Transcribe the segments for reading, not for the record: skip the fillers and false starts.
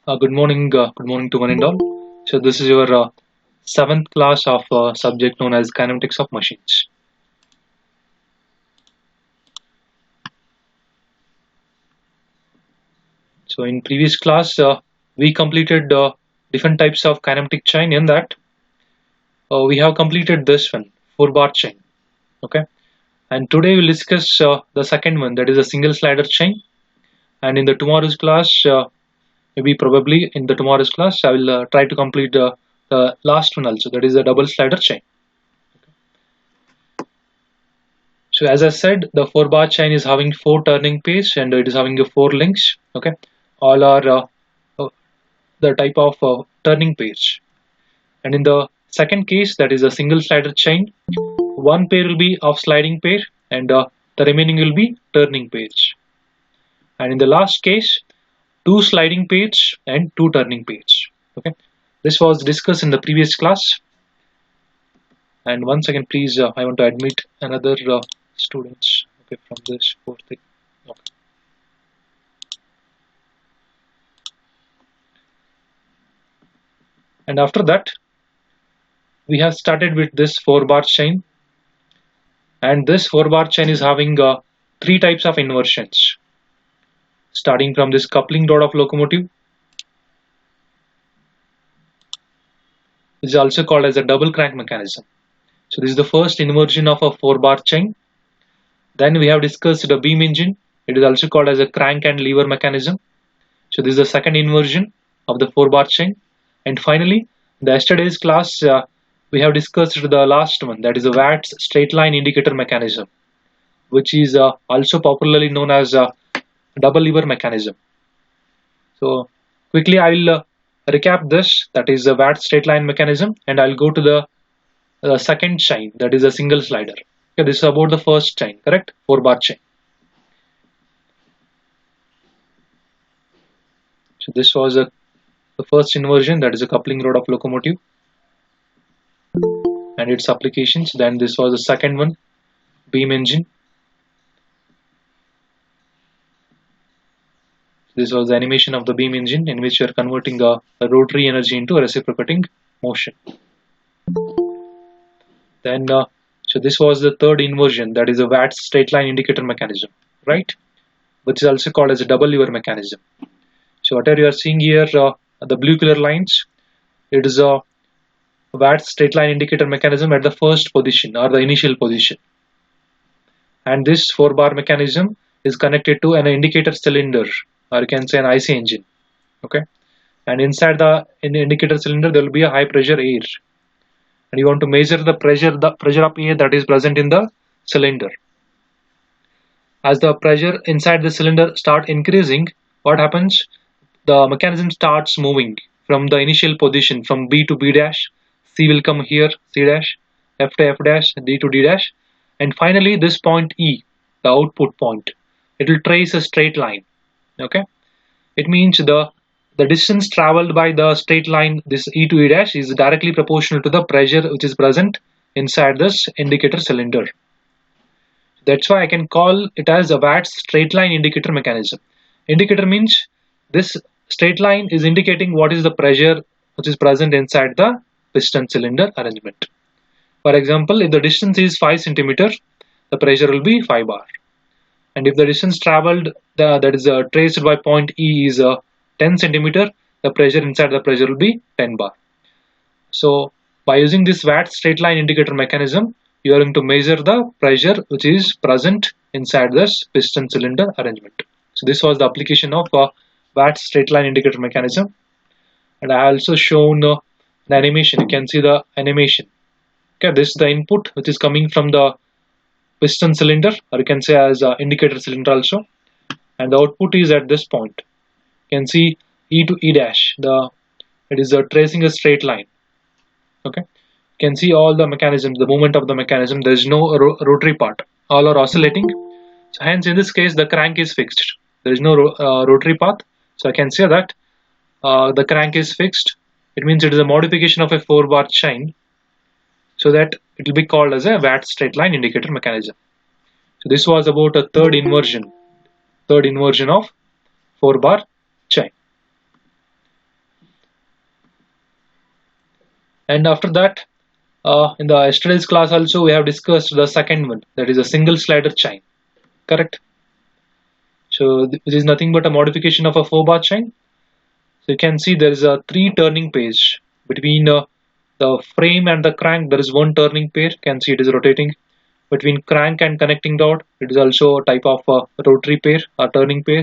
Good morning to one and all. So this is your seventh class of subject known as kinematics of machines. So in previous class, we completed different types of kinematic chain. In that, we have completed this one, four-bar chain. Okay, and today we'll discuss the second one, that is a single slider chain. And in the tomorrow's class, maybe probably in the tomorrow's class, I will try to complete the last one also, that is a double slider chain. So as I said, the four bar chain is having four turning pairs and it is having four links. Okay, all are uh, the type of turning pairs. And in the second case, that is a single slider chain, one pair will be of sliding pair and the remaining will be turning pairs. And in the last case, two sliding pairs and two turning pairs. Okay, this was discussed in the previous class. And once again, please, I want to admit another students. Okay, from this fourth thing. Okay. And after that, we have started with this four bar chain, and this four bar chain is having three types of inversions, starting from this coupling rod of locomotive, which is also called as a double crank mechanism. So this is the first inversion of a four bar chain. Then we have discussed the beam engine. It is also called as a crank and lever mechanism. So this is the second inversion of the four bar chain. And finally, the yesterday's class, we have discussed the last one, that is a Watt's straight line indicator mechanism, which is also popularly known as a double lever mechanism. So quickly I will recap this, that is the Watt's straight line mechanism, and I'll go to the second chain, that is a single slider. Okay, this is about the first chain, correct? Four bar chain. So this was the first inversion, that is a coupling rod of locomotive and its applications. Then this was the second one, beam engine. This was the animation of the beam engine, in which you are converting a rotary energy into a reciprocating motion. Then so this was the third inversion, that is a Watt's straight line indicator mechanism, right? Which is also called as a double lever mechanism. So whatever you are seeing here, the blue color lines, it is a Watt's straight line indicator mechanism at the first position or the initial position. And this four bar mechanism is connected to an indicator cylinder, or you can say an IC engine. Okay, and inside the indicator cylinder there will be a high pressure air, and you want to measure the pressure of air that is present in the cylinder. As the pressure inside the cylinder start increasing, what happens? The mechanism starts moving from the initial position, from B to B dash, C will come here, C dash, F to F dash, D to D dash, and finally this point E, the output point, it will trace a straight line. Okay, it means the distance traveled by the straight line, this E to E dash, is directly proportional to the pressure which is present inside this indicator cylinder. That's why I can call it as a Watt's straight line indicator mechanism. Indicator means this straight line is indicating what is the pressure which is present inside the piston cylinder arrangement. For example, if the distance is 5 centimeter, the pressure will be 5 bar. And if the distance traveled that is traced by point E is 10 centimeter, the pressure inside the pressure will be 10 bar. So by using this Watt's straight line indicator mechanism, you are going to measure the pressure which is present inside this piston cylinder arrangement. So this was the application of Watt's straight line indicator mechanism. And I also shown the animation. You can see the animation. Okay, this is the input which is coming from the piston cylinder, or you can say as indicator cylinder also, and the output is at this point. You can see E to E dash, it is tracing a straight line. Okay, you can see all the mechanisms, the movement of the mechanism. There is no rotary part, all are oscillating. So hence in this case the crank is fixed. There is no rotary path, so I can say that the crank is fixed. It means it is a modification of a four bar chain, so that it will be called as a Watt's straight line indicator mechanism. So this was about a third inversion of four bar chain. And after that, in the yesterday's class also we have discussed the second one, that is a single slider chain, correct? So this is nothing but a modification of a 4-bar chain. So you can see there is a 3 turning pairs between the frame and the crank. There is one turning pair. You can see it is rotating. Between crank and connecting rod, it is also a type of rotary pair or turning pair.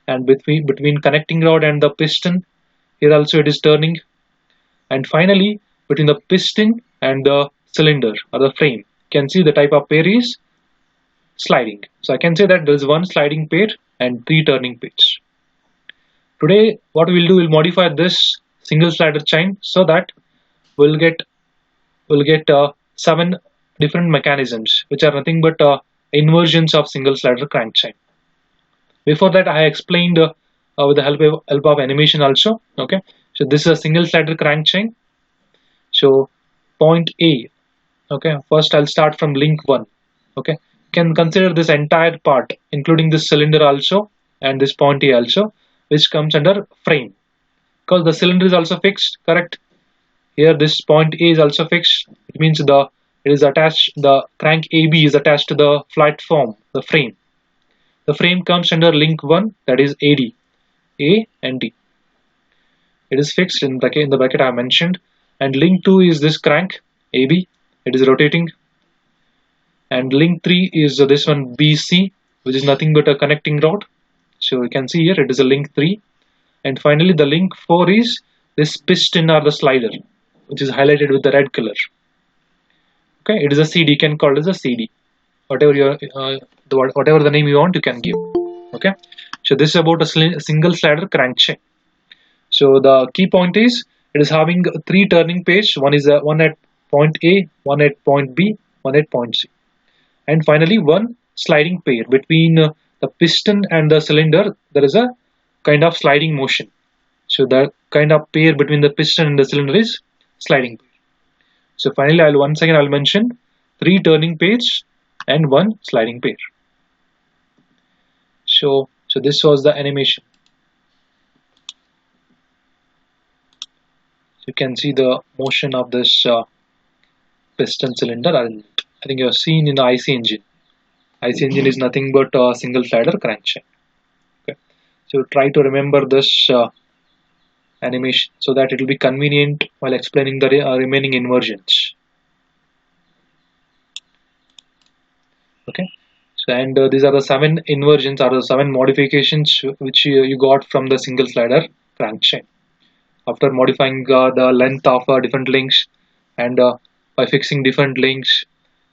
And between connecting rod and the piston, here also it is turning. And finally, between the piston and the cylinder or the frame, you can see the type of pair is sliding. So I can say that there is one sliding pair and 3 turning pairs. Today what we'll do, we'll modify this single slider chain so that we'll get 7 different mechanisms which are nothing but inversions of single slider crank chain. Before that I explained with the help of animation also. Okay, so this is a single slider crank chain. So point A, okay, first I'll start from link 1. Okay, you can consider this entire part including this cylinder also and this point A also, which comes under frame, because the cylinder is also fixed, correct? Here this point A is also fixed. It means it is attached, the crank AB is attached to the platform, the frame. The frame comes under link 1, that is AD, A and D. It is fixed in the bracket I mentioned. And link 2 is this crank AB, it is rotating. And link 3 is this one BC, which is nothing but a connecting rod. So you can see here it is a link 3. And finally the link 4 is this piston or the slider, which is highlighted with the red color. Okay, it is a CD, you can call it as a CD. Whatever the name you want, you can give. Okay, so this is about a single slider crank chain. So the key point is it is having 3 turning pairs. One is one at point A, one at point B, one at point C, and finally one sliding pair between the piston and the cylinder. There is a kind of sliding motion. So the kind of pair between the piston and the cylinder is sliding pair. So finally I'll mention 3 turning pairs and 1 sliding pair. So this was the animation. You can see the motion of this piston cylinder. I think you have seen in the IC engine. IC engine is nothing but a single slider crankshaft. Okay, so try to remember this animation so that it will be convenient while explaining the remaining inversions. Okay, so and these are the 7 inversions or the 7 modifications which you got from the single slider crankshaft. After modifying the length of different links and by fixing different links,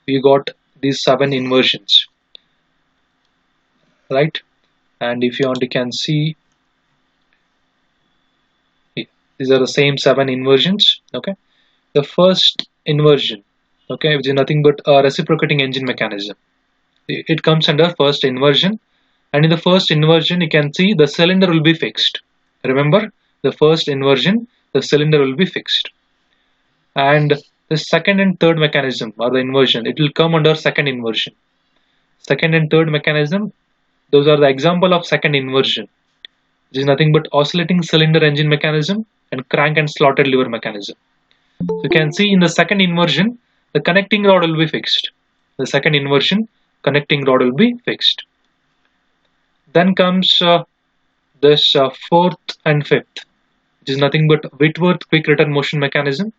we got these 7 inversions, right? And if you want, you can see these are the same 7 inversions. Okay, the first inversion, okay, which is nothing but a reciprocating engine mechanism. It comes under first inversion, and in the first inversion you can see the cylinder will be fixed. Remember, the first inversion, the cylinder will be fixed. And the second and third mechanism or the inversion, it will come under second inversion. Second and third mechanism, those are the example of second inversion, which is nothing but oscillating cylinder engine mechanism and crank and slotted lever mechanism. So you can see in the second inversion, the connecting rod will be fixed. The second inversion, connecting rod will be fixed. Then comes this fourth and fifth, which is nothing but Whitworth quick return motion mechanism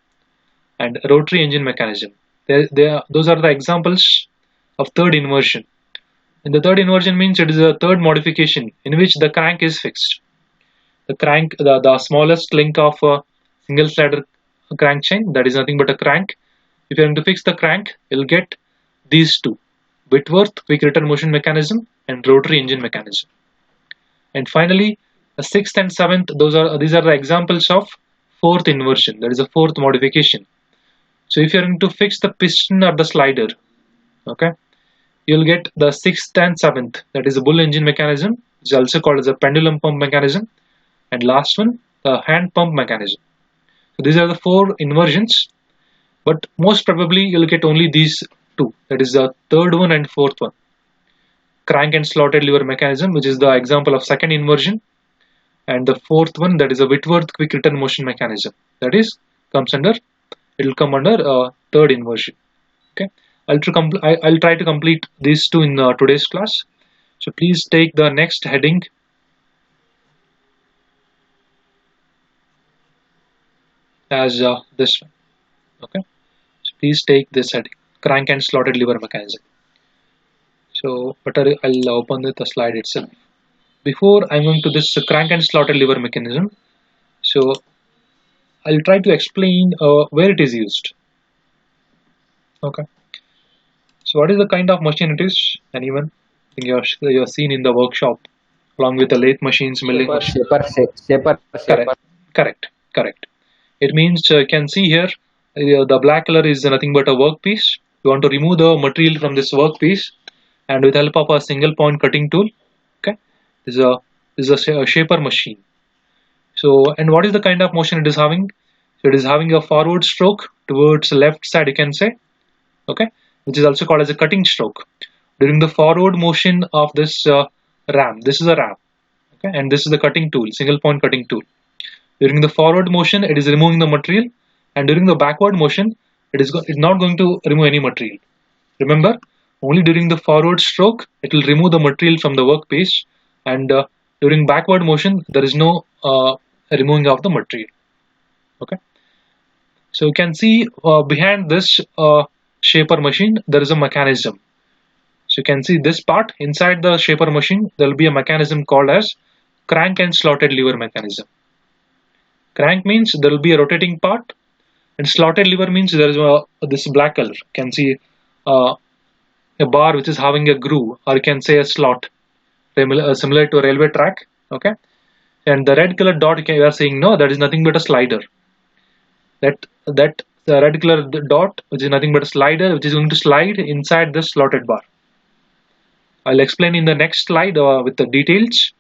and rotary engine mechanism. Those are the examples of third inversion. And the third inversion means it is a third modification in which the crank is fixed. The crank, the smallest link of a single slider crank chain, that is nothing but a crank. If you are going to fix the crank, you'll get these two: Whitworth quick return motion mechanism and rotary engine mechanism. And finally, the sixth and seventh, these are the examples of fourth inversion. That is a fourth modification. So if you are going to fix the piston or the slider, okay, you'll get the sixth and seventh. That is a bull engine mechanism, which is also called as a pendulum pump mechanism. And last one, the hand pump mechanism. So these are the 4 inversions, but most probably you'll get only these 2. That is the third one and fourth one. Crank and slotted lever mechanism, which is the example of second inversion, and the fourth one, that is a Whitworth quick return motion mechanism, that is comes under it will come under third inversion. Okay, I'll try to complete these two in today's class. So please take the next heading as this one. Okay, so please take this heading, crank and slotted lever mechanism. So better I'll open the slide itself. Before I'm going to this crank and slotted lever mechanism, so I'll try to explain where it is used. Okay, so what is the kind of machine it is? Anyone? I think you're seen in the workshop along with the lathe machines, milling machines. Shaper. Correct. It means you can see here the black color is nothing but a workpiece. You want to remove the material from this workpiece, and with the help of a single point cutting tool, okay, this is a shaper machine. So, and what is the kind of motion it is having? So it is having a forward stroke towards left side, you can say, okay, which is also called as a cutting stroke. During the forward motion of this ram, this is a ram, okay, and this is the cutting tool, single point cutting tool. During the forward motion, it is removing the material, and during the backward motion, it's not going to remove any material. Remember, only during the forward stroke, it will remove the material from the workpiece, and during backward motion, there is no removing of the material. Okay, so you can see behind this shaper machine, there is a mechanism. So you can see this part inside the shaper machine, there will be a mechanism called as crank and slotted lever mechanism. Crank means there will be a rotating part, and slotted lever means there is this black color. You can see a bar which is having a groove, or you can say a slot, similar to a railway track. Okay, and the red color dot you are saying no, that is nothing but a slider. That the red color dot, which is nothing but a slider, which is going to slide inside the slotted bar. I'll explain in the next slide with the details.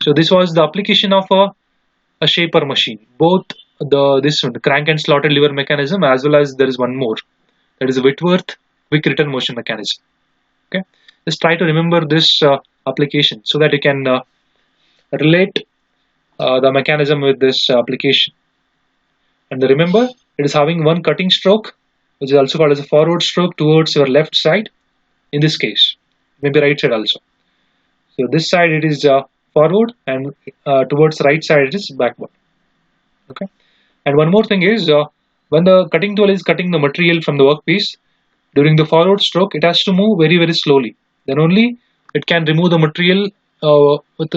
So this was the application of a shaper machine, both the crank and slotted lever mechanism, as well as there is one more, that is a Whitworth quick return motion mechanism. Okay, just try to remember this application so that you can relate the mechanism with this application. And remember, it is having one cutting stroke, which is also called as a forward stroke towards your left side. In this case, maybe right side also. So this side it is forward, and towards right side it is backward. Okay, and one more thing is when the cutting tool is cutting the material from the workpiece, during the forward stroke it has to move very slowly. Then only it can remove the material with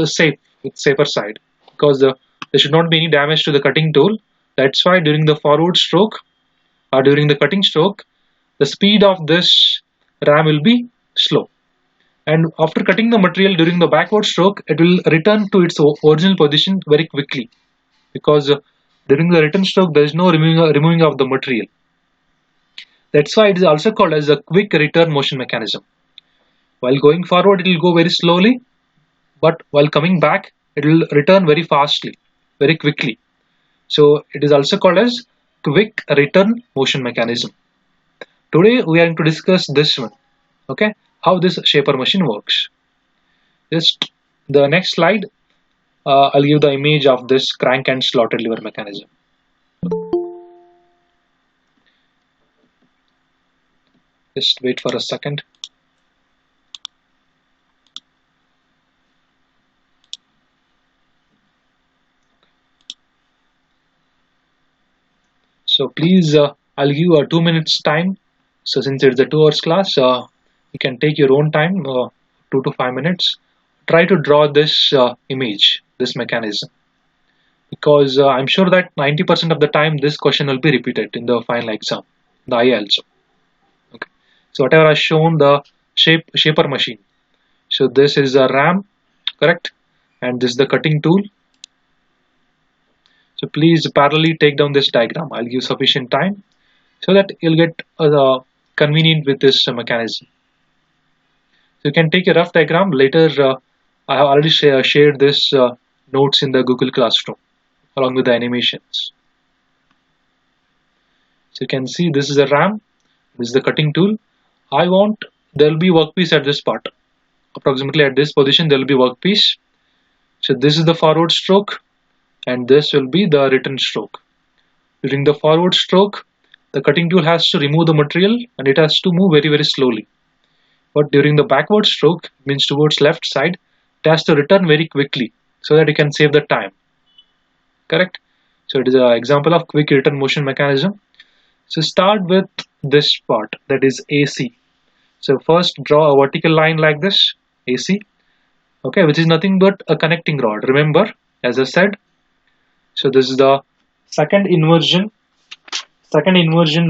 safer side, because there should not be any damage to the cutting tool. That's why during the forward stroke or during the cutting stroke, the speed of this ram will be slow. And after cutting the material during the backward stroke, it will return to its original position very quickly, because during the return stroke there is no removing of the material. That's why it is also called as a quick return motion mechanism. While going forward it will go very slowly, but while coming back it will return very fastly, very quickly. So it is also called as quick return motion mechanism. Today we are going to discuss this one, okay, how this shaper machine works. Just the next slide, I'll give the image of this crank and slotted lever mechanism. Just wait for a second. So please, I'll give you a 2 minutes time. So since it's a 2 hours class, you can take your own time, 2 to 5 minutes. Try to draw this image, this mechanism, because I'm sure that 90% of the time this question will be repeated in the final exam, the IA also. Okay. So whatever I've shown, the shaper machine. So this is a ram, correct? And this is the cutting tool. So please parallelly take down this diagram. I'll give sufficient time so that you'll get convenient with this mechanism. So you can take a rough diagram later. I have already shared this notes in the Google Classroom along with the animations. So you can see this is a ram, this is the cutting tool. There will be workpiece at this part. Approximately at this position there will be workpiece. So this is the forward stroke, and this will be the return stroke. During the forward stroke, the cutting tool has to remove the material and it has to move very, very slowly. But during the backward stroke, means towards left side, it has to return very quickly so that you can save the time. Correct? So it is an example of quick return motion mechanism. So start with this part, that is AC. So first draw a vertical line like this, AC, okay, which is nothing but a connecting rod. Remember, as I said, so this is the second inversion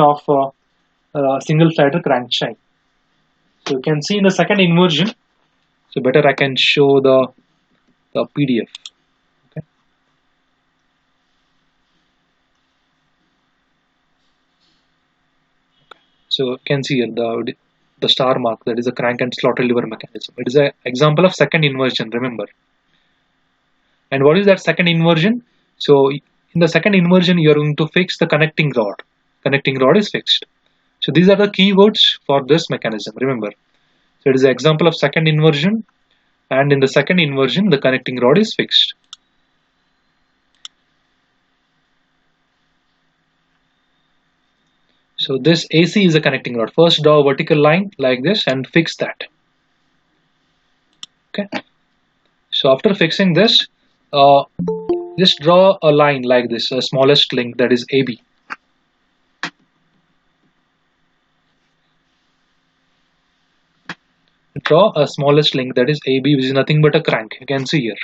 of single slider crankshaft. So you can see in the second inversion, so better I can show the PDF. Okay. So you can see here the star mark, that is a crank and slotted lever mechanism. It is an example of second inversion, remember. And what is that second inversion? So in the second inversion, you are going to fix the connecting rod. Connecting rod is fixed. So these are the keywords for this mechanism, remember. So it is an example of second inversion, and in the second inversion, the connecting rod is fixed. So this AC is a connecting rod. First draw a vertical line like this and fix that. Okay. So after fixing this, just draw a line like this, a smallest link, that is AB. Draw a smallest link, that is AB, which is nothing but a crank. You can see here.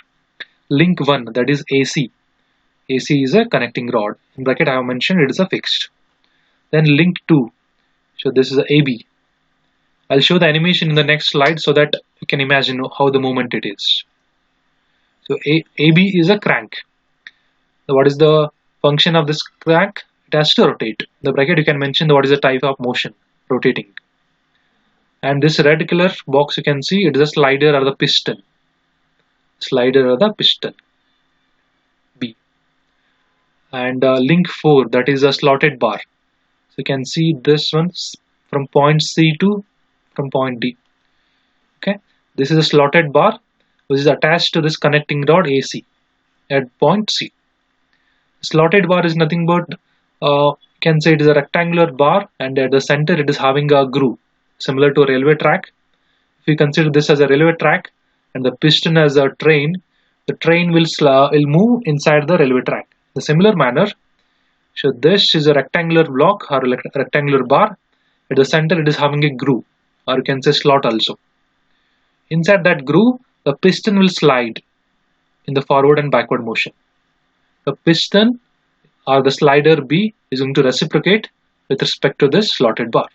Link 1, that is AC. AC is a connecting rod. In bracket I have mentioned it is a fixed. Then link 2. So this is a AB. I'll show the animation in the next slide so that you can imagine how the movement it is. So AB is a crank. So what is the function of this crank? It has to rotate. In the bracket you can mention what is the type of motion, rotating. And this red color box you can see, it is a slider or the piston. Slider or the piston. B. And link 4, that is a slotted bar. So you can see this one from point C to from point D. Okay, this is a slotted bar which is attached to this connecting rod AC at point C. Slotted bar is nothing but you can say it is a rectangular bar, and at the center it is having a groove similar to a railway track. If you consider this as a railway track and the piston as a train, the train will move inside the railway track. In a similar manner, so this is a rectangular block or rectangular bar. At the center it is having a groove, or you can say slot also. Inside that groove, the piston will slide in the forward and backward motion. The piston or the slider B is going to reciprocate with respect to this slotted bar.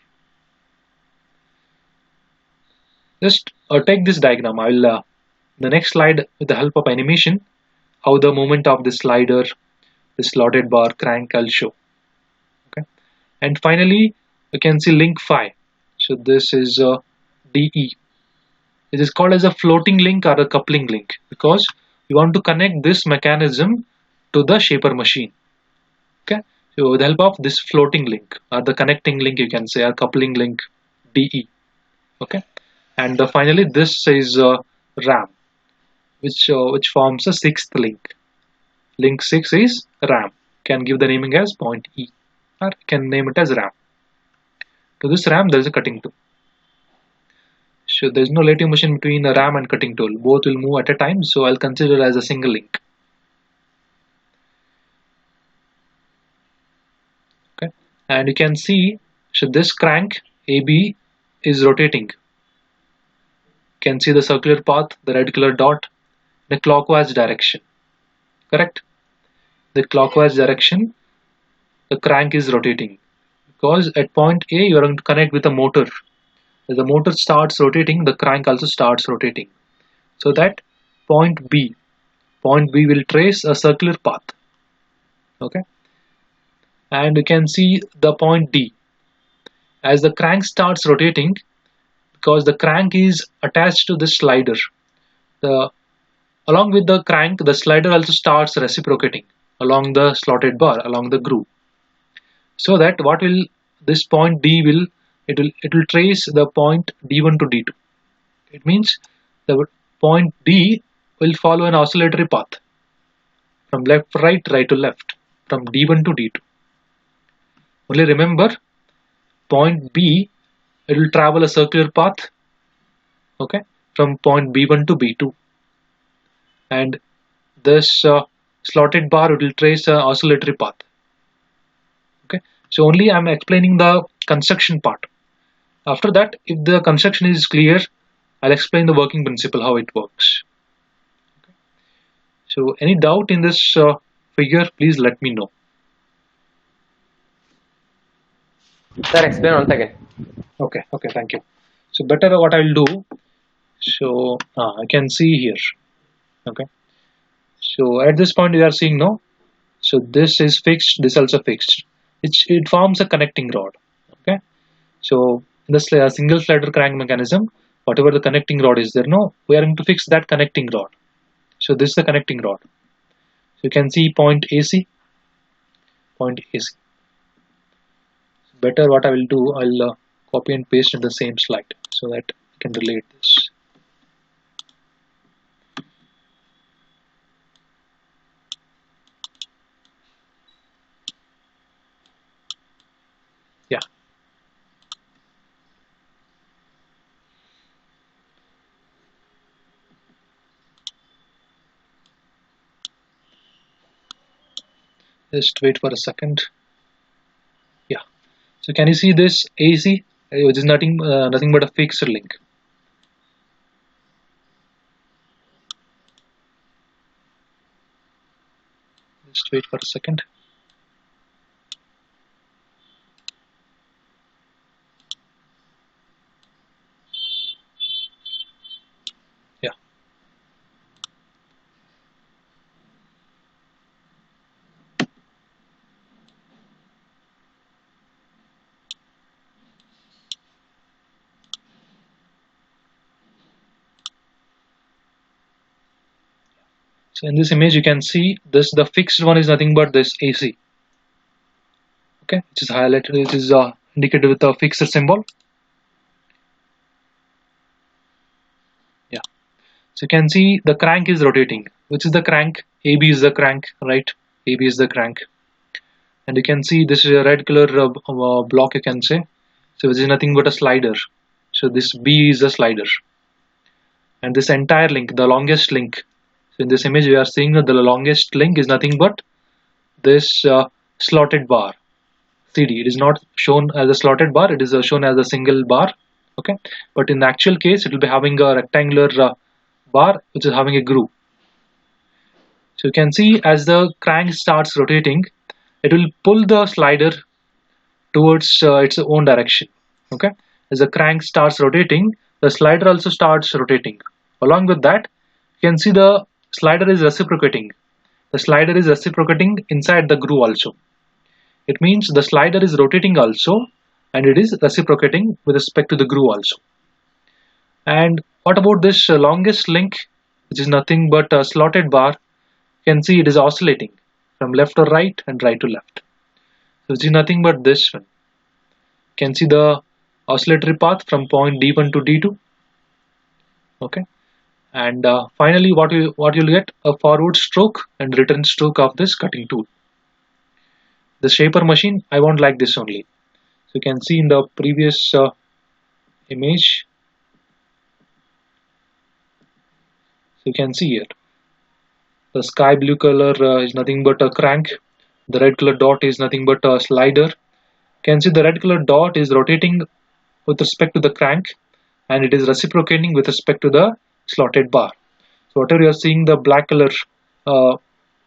Just take this diagram. I will the next slide, with the help of animation, how the movement of the slider, the slotted bar, crank, I'll show. Okay, and finally you can see link 5. So this is DE. It is called as a floating link or a coupling link because you want to connect this mechanism to the shaper machine. Okay, so with the help of this floating link or the connecting link, you can say, or coupling link, DE. Okay, and finally this is RAM, which forms a sixth link. Link 6 is RAM. Can give the naming as point E, or can name it as RAM. To this RAM there is a cutting tool. So there is no relative motion between a RAM and cutting tool. Both will move at a time, so I'll consider as a single link. Okay, and you can see, so this crank AB is rotating. You can see the circular path, the red color dot, the clockwise direction. Correct? The clockwise direction, the crank is rotating because at point A you are going to connect with a motor. As the motor starts rotating, the crank also starts rotating. So that point B will trace a circular path. Okay, and you can see the point D. As the crank starts rotating, because the crank is attached to the slider, along with the crank, the slider also starts reciprocating along the slotted bar, along the groove. So that what will this point D will it will trace the point D1 to D2. It means the point D will follow an oscillatory path from left to right, right to left, from D1 to D2. Only remember, point B, it will travel a circular path, okay, from point B1 to B2, and this slotted bar it will trace an oscillatory path. Okay, so only I'm explaining the construction part. After that, if the construction is clear, I'll explain the working principle, how it works. So any doubt in this figure, please let me know. Sir, explain once again. Okay, thank you. So better what I will do, so I can see here. Okay, so at this point you are seeing, no, so this is fixed, this also fixed. It forms a connecting rod. Okay, so in the single slider crank mechanism, whatever the connecting rod is there, no, we are going to fix that connecting rod. So this is the connecting rod. So you can see point AC, point AC. Better what I will do, I'll copy and paste in the same slide so that I can relate this. Yeah, just wait for a second. Yeah, so can you see this AC, which is nothing but a fixed link. Just wait for a second. Yeah, so in this image you can see this, the fixed one is nothing but this AC. Okay, which is highlighted, which is indicated with a fixed symbol. Yeah, so you can see the crank is rotating. Which is the crank? AB is the crank, right? AB is the crank. And you can see this is a red color block, you can say. So which is nothing but a slider. So this B is a slider. And this entire link, the longest link. So in this image we are seeing that the longest link is nothing but this slotted bar. CD. It is not shown as a slotted bar, it is shown as a single bar. Okay, but in the actual case it will be having a rectangular bar which is having a groove. So you can see as the crank starts rotating, it will pull the slider towards its own direction. Okay, as the crank starts rotating, the slider also starts rotating. Along with that, you can see the slider is reciprocating. The slider is reciprocating inside the groove also. It means the slider is rotating also, and it is reciprocating with respect to the groove also. And what about this longest link, which is nothing but a slotted bar? You can see it is oscillating from left to right and right to left. So which is nothing but this one. You can see the oscillatory path from point D1 to D2. Okay, and finally what you'll get, a forward stroke and return stroke of this cutting tool. The shaper machine, I won't like this only. So you can see in the previous image, so you can see here the sky blue color is nothing but a crank, the red color dot is nothing but a slider. You can see the red color dot is rotating with respect to the crank, and it is reciprocating with respect to the slotted bar. So whatever you are seeing, the black color uh,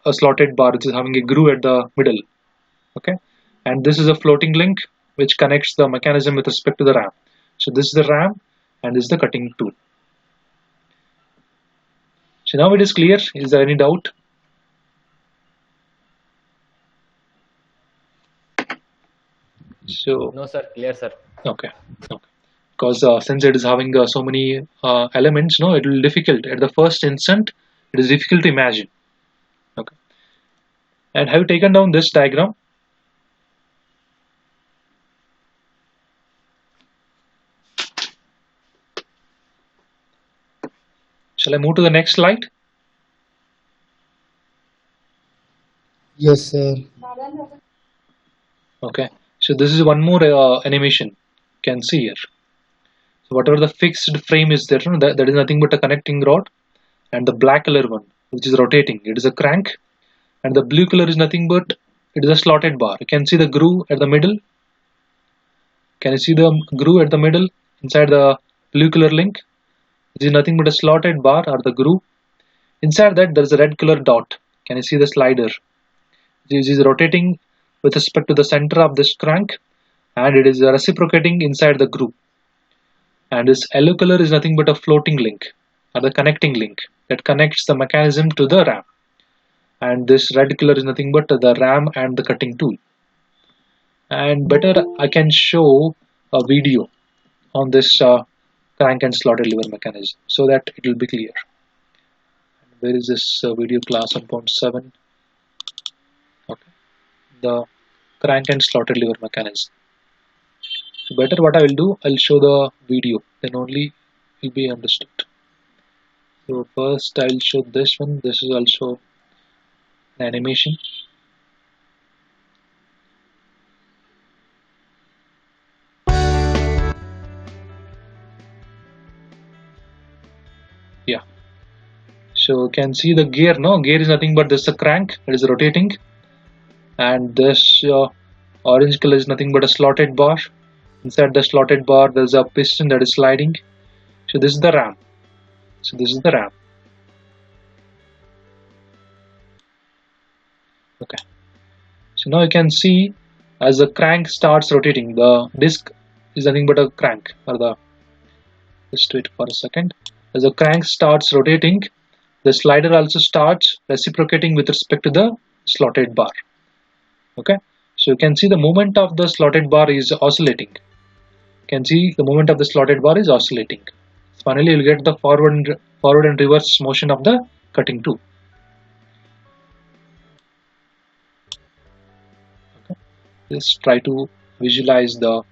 a slotted bar which is having a groove at the middle. Okay, and this is a floating link which connects the mechanism with respect to the ram. So this is the ram and this is the cutting tool. So now it is clear. Is there any doubt? So No, sir. Clear, sir. okay, because since it is having so many elements, no, it will be difficult at the first instant. It is difficult to imagine. Okay, and have you taken down this diagram? Shall I move to the next slide? Yes, sir. Okay, So this is one more animation you can see here. So whatever the fixed frame is there, that is nothing but a connecting rod, and the black color one which is rotating, it is a crank, and the blue color is nothing but it is a slotted bar. You can see the groove at the middle. Can you see the groove at the middle inside the blue color link? This is nothing but a slotted bar or the groove. Inside that there is a red color dot. Can you see the slider? This is rotating with respect to the center of this crank, and it is reciprocating inside the groove. And this yellow color is nothing but a floating link or the connecting link that connects the mechanism to the ram. And this red color is nothing but the ram and the cutting tool. And better I can show a video on this crank and slotted lever mechanism so that it will be clear. Where is this video class 1.7? Okay, the crank and slotted lever mechanism. So better what I will do, I'll show the video, then only it will be understood. So first I'll show this one. This is also an animation. Yeah. So you can see the gear. No, gear is nothing but this is a crank. It is rotating, and this orange color is nothing but a slotted bar. Inside the slotted bar, there's a piston that is sliding. So this is the ram. So this is the ram. Okay. So now you can see as the crank starts rotating, the disc is nothing but a crank. Or the just wait for a second. As the crank starts rotating, the slider also starts reciprocating with respect to the slotted bar. Okay. So you can see the movement of the slotted bar is oscillating. You can see the movement of the slotted bar is oscillating. Finally, you'll get the forward and reverse motion of the cutting tool. Okay. Just try to visualize the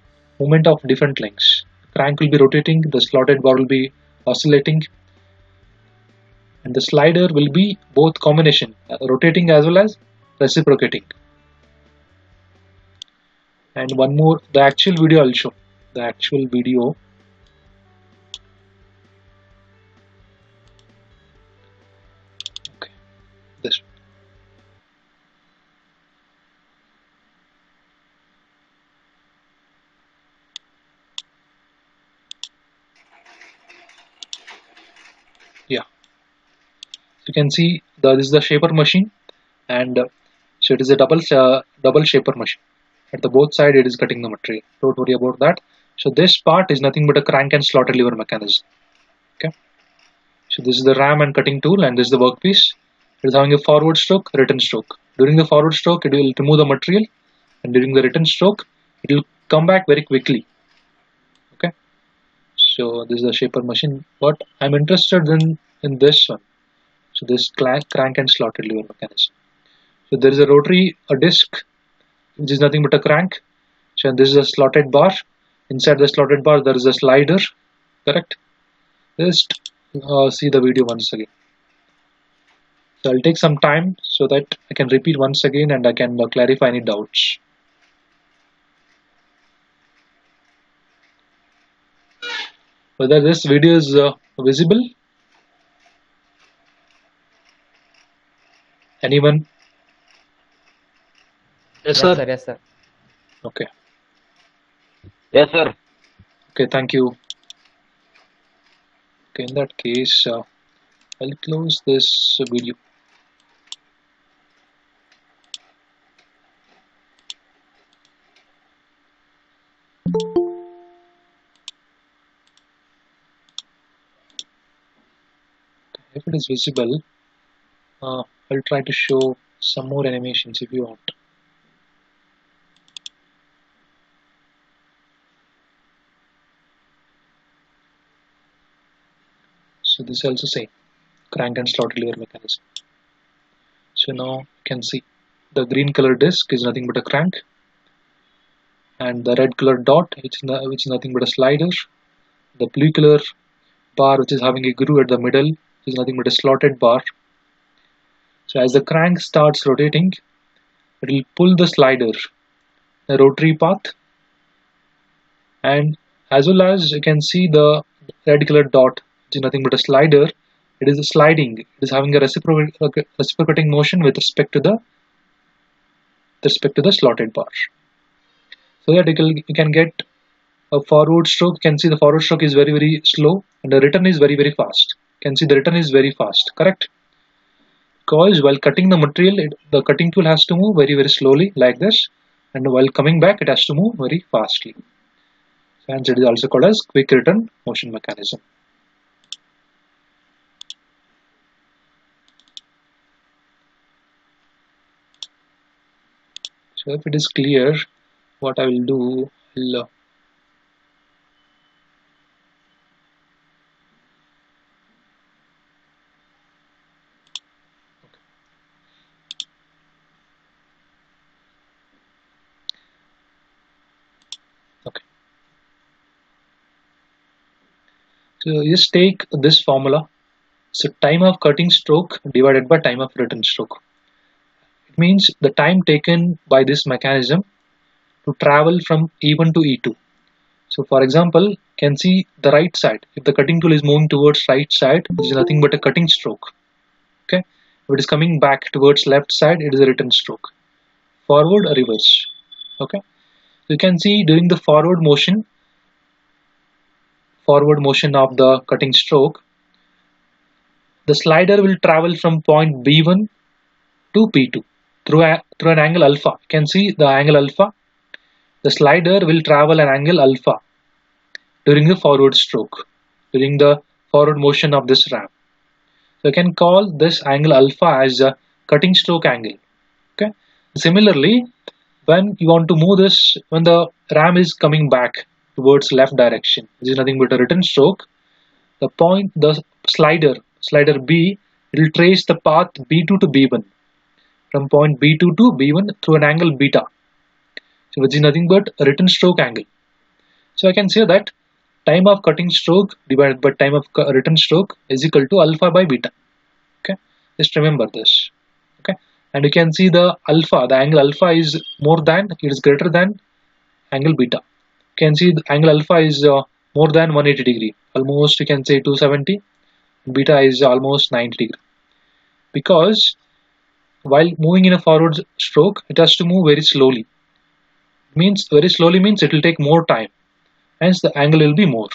movement of different links. The crank will be rotating, the slotted bar will be oscillating, and the slider will be both combination, rotating as well as reciprocating. And one more, the actual video I'll show. The actual video. Okay, this one. Yeah. You can see this is the shaper machine, and so it is a double shaper machine. At the both side it is cutting the material. Don't worry about that. So this part is nothing but a crank and slotted lever mechanism. Okay. So this is the ram and cutting tool, and this is the workpiece. It is having a forward stroke, return stroke. During the forward stroke, it will remove the material, and during the return stroke, it will come back very quickly. Okay. So this is the shaper machine. But I'm interested in this one. So this crank and slotted lever mechanism. So there is a disc, which is nothing but a crank. So this is a slotted bar. Inside the slotted bar, there is a slider. Correct. Just see the video once again. So I'll take some time so that I can repeat once again and I can clarify any doubts. Whether this video is visible? Anyone? Yes, sir. Yes, sir. Okay. Yes, sir. Okay, thank you. Okay, in that case, I'll close this video. If it is visible, I'll try to show some more animations if you want. So this is also same crank and slotted lever mechanism. So now you can see the green color disc is nothing but a crank, and the red color dot which is nothing but a slider. The blue color bar which is having a groove at the middle is nothing but a slotted bar. So as the crank starts rotating, it will pull the slider the rotary path, and as well as you can see the red colored dot, which is nothing but a slider. It is sliding. It is having a reciprocating motion with respect to the slotted bar. So that you can get a forward stroke. You can see the forward stroke is very, very slow, and the return is very, very fast. You can see the return is very fast, correct? Because while cutting the material, the cutting tool has to move very, very slowly like this, and while coming back, it has to move very fastly. So hence it is also called as quick return motion mechanism. So if it is clear, what I will do, okay. So just take this formula. So time of cutting stroke divided by time of return stroke. It means the time taken by this mechanism to travel from E1 to E2. So for example, you can see the right side. If the cutting tool is moving towards right side, it is nothing but a cutting stroke. Okay. If it is coming back towards left side, it is a return stroke. Forward or reverse. Okay. So you can see during the forward motion of the cutting stroke, the slider will travel from point B1 to P2 through an angle alpha. You can see the angle alpha. The slider will travel an angle alpha during the forward stroke, during the forward motion of this ram. So you can call this angle alpha as a cutting stroke angle. Okay. Similarly, when you want to move this, when the ram is coming back towards left direction, this is nothing but a return stroke. The slider B, it will trace the path B2 to B1, from point B2 to B1 through an angle beta, so which is nothing but a return stroke angle. So I can say that time of cutting stroke divided by time of return stroke is equal to alpha by beta. Okay, just remember this. Okay, and you can see the angle alpha is greater than angle beta. You can see the angle alpha is more than 180 degree, almost you can say 270. Beta is almost 90 degree, because while moving in a forward stroke, it has to move very slowly. Means very slowly means it will take more time, hence the angle will be more.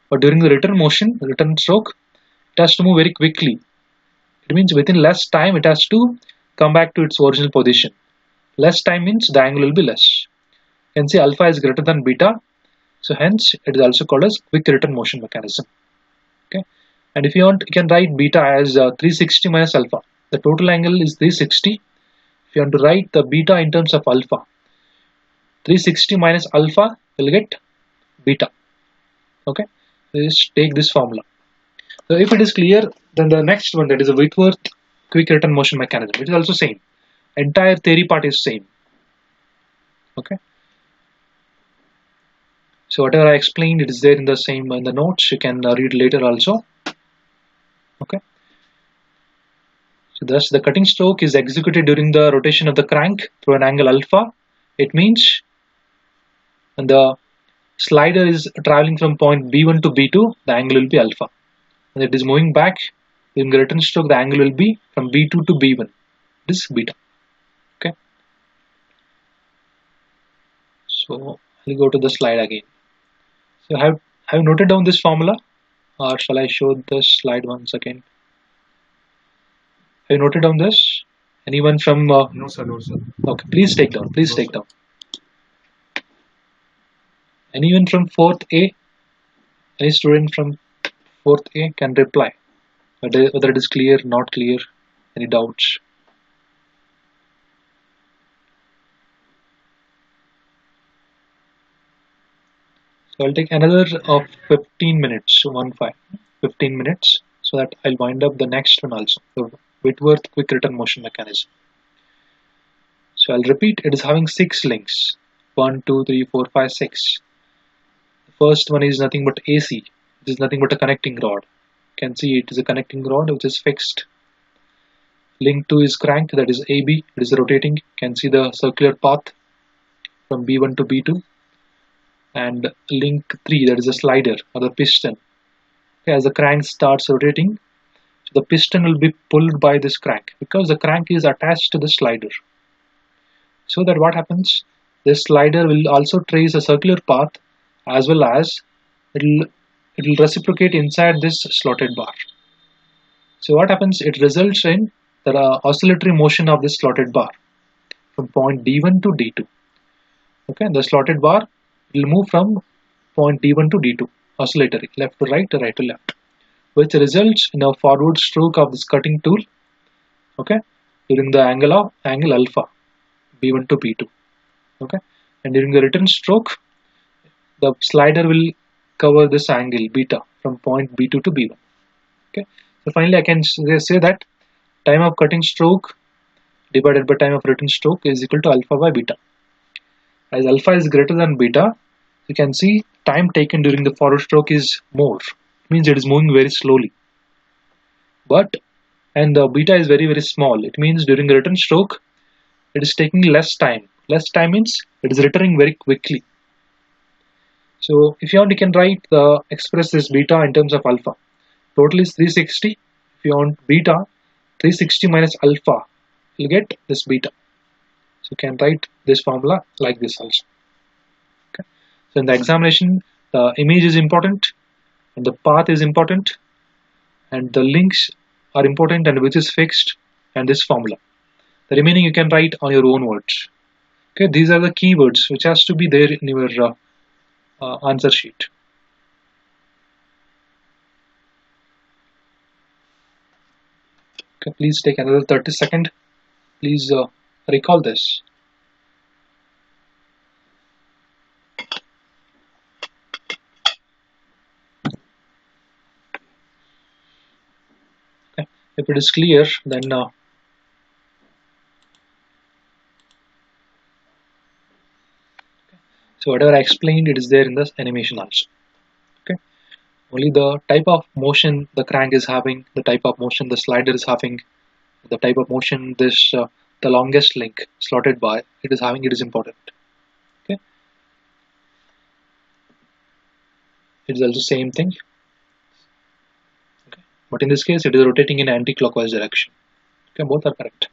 But during the return stroke, it has to move very quickly. It means within less time it has to come back to its original position. Less time means the angle will be less. You can see alpha is greater than beta, so hence it is also called as quick return motion mechanism. Okay, and if you want, you can write beta as 360 minus alpha. The total angle is 360. If you want to write the beta in terms of alpha, 360 minus alpha will get beta. Okay, so just take this formula. So if it is clear, then the next one, that is a Whitworth quick return motion mechanism, it is also same. Entire theory part is same. Okay, so whatever I explained, it is there in the notes. You can read later also. Okay, so thus the cutting stroke is executed during the rotation of the crank through an angle alpha. It means when the slider is traveling from point B1 to B2, the angle will be alpha. When it is moving back during the return stroke, the angle will be from B2 to B1. This is beta. Okay, so I'll go to the slide again. So have you noted down this formula, or shall I show the slide once again? Have you noted down this? Anyone from? No sir, no sir. Okay, please take down. Please take down. Anyone from 4th A? Any student from 4th A can reply. Whether it is clear, not clear, any doubts? So I'll take another of 15 minutes, 15 minutes, so that I'll wind up the next one also, the Whitworth quick return motion mechanism. So I'll repeat, it is having 6 links, 1, 2, 3, 4, 5, 6. The first one is nothing but AC, it is nothing but a connecting rod. You can see it is a connecting rod which is fixed. Link 2 is crank, that is AB, it is rotating. You can see the circular path. from B1 to B2, and link 3, that is a slider or the piston. Okay, as the crank starts rotating, the piston will be pulled by this crank because the crank is attached to the slider. So that what happens, this slider will also trace a circular path, as well as it'll reciprocate inside this slotted bar. So what happens, it results in the oscillatory motion of this slotted bar from point D1 to D2. Okay, the slotted bar will move from point D1 to D2 oscillatory, left to right to left, which results in a forward stroke of this cutting tool, okay, during the angle alpha, B1 to B2. Okay, and during the return stroke, the slider will cover this angle beta from point B2 to B1. Okay, so finally I can say that time of cutting stroke divided by time of return stroke is equal to alpha by beta. As alpha is greater than beta, you can see time taken during the forward stroke is more. It means it is moving very slowly. And the beta is very small. It means during the return stroke, it is taking less time. Less time means it is returning very quickly. So if you want, you can express this beta in terms of alpha. Total is 360. If you want beta, 360 minus alpha, you'll get this beta. So you can write this formula like this also. Okay. So in the examination, the image is important, and the path is important, and the links are important, and which is fixed, and this formula. The remaining you can write on your own words. Okay, these are the keywords which has to be there in your answer sheet. Okay, please take another 30 seconds. Please recall this. Okay. If it is clear, then so whatever I explained, it is there in the animation also. Okay, only the type of motion the crank is having, the type of motion the slider is having, the type of motion this the longest link slotted bar it is having, it is important. Okay, it is also same thing. Okay, but in this case it is rotating in anti-clockwise direction. Okay, both are correct.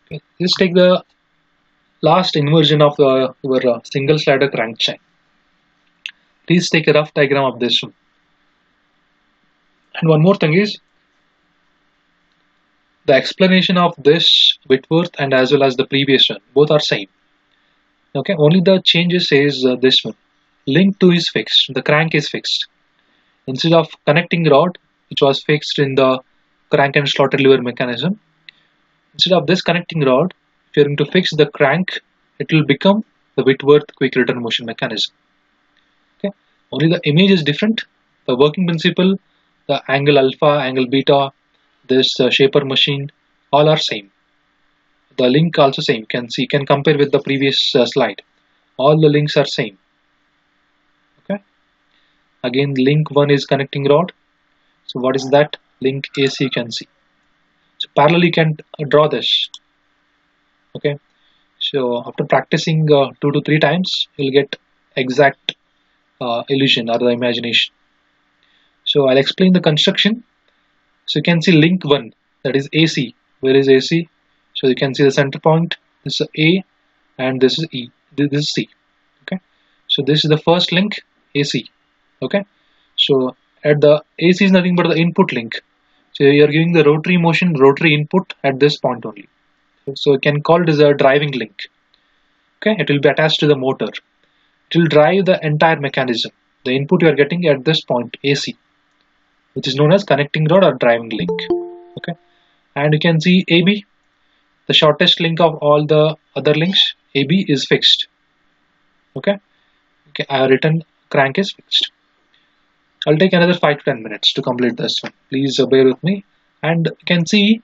Okay, let's take the last inversion of your single slider crank chain. Please take a rough diagram of this one. And one more thing is, the explanation of this Whitworth and as well as the previous one, both are same. Okay, only the changes is this one. Link 2 is fixed, the crank is fixed. Instead of connecting rod, which was fixed in the crank and slotted lever mechanism, instead of this connecting rod, if you're going to fix the crank, it will become the Whitworth quick return motion mechanism. Okay, only the image is different. The working principle, the angle alpha, angle beta, this shaper machine, all are same. The link also same. You can compare with the previous slide. All the links are same. Okay. Again, link 1 is connecting rod. So what is that? Link AC you can see. So parallel you can draw this. Okay. So after practicing 2 to 3 times, you'll get exact illusion or the imagination. So I'll explain the construction. So you can see link 1, that is AC. Where is AC? So you can see the center point. This is A and this is E. This is C. Okay. So this is the first link, AC. Okay. So at the AC is nothing but the input link. So you are giving the rotary motion, rotary input at this point only. So you can call it as a driving link. Okay. It will be attached to the motor. It will drive the entire mechanism. The input you are getting at this point, AC, which is known as connecting rod or driving link. Okay, and you can see AB, the shortest link of all the other links. AB is fixed. Okay, our return crank is fixed. I'll take another 5 to 10 minutes to complete this one. Please bear with me. And you can see,